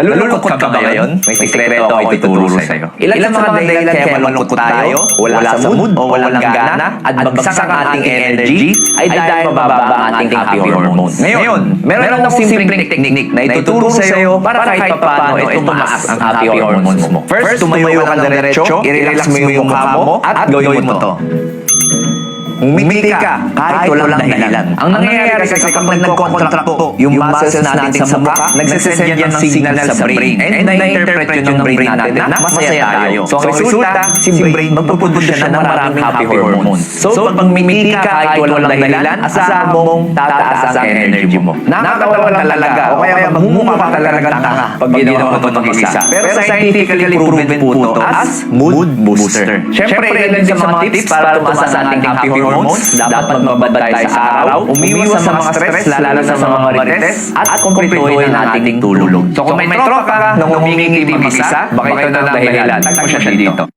Nalulungkot ka ba ngayon? May sikreto ako ituturo sa'yo. Ilan sa mga dahilan kaya malungkot tayo, wala sa mood o walang gana, at bagsak ang ating energy, ay dahil mababa ang ating happy hormones. Ngayon, meron akong simpleng teknik na ituturo sa'yo para kahit paano ay tumaas ang happy hormones mo. First, tumayo ka ng diretso, i-relax mo yung mukha mo, at gawin mo to. Umiti ka kahit walang dahilan. Ang nangyayari kasi kapag nagko-contracto yung muscles natin sa mukha, nagsasend yan ng signal sa brain. And na-interpret yun ng brain natin na masaya tayo. So ang resulta, si brain magpuproduce siya ng maraming happy hormones. So pag umiti ka kahit walang dahilan, asahan mong tataas ang energy mo. Nakakatawa lang talaga o kaya magmumukha ka talagang tanga pag ginawa mo ito mag-isa. Pero scientifically proven po ito as mood booster. Siyempre, ilan din sa mga tips para tumaas ang ating happy hormones. Dapat mababad tayo sa araw, umiwas sa mga stress, lalo sa mga marites, at kumpletuhin ang ating tulog. So kung may tropa ka nang umingiti mag-isa, baka ito na ang dahilan. Tag mo siya dito.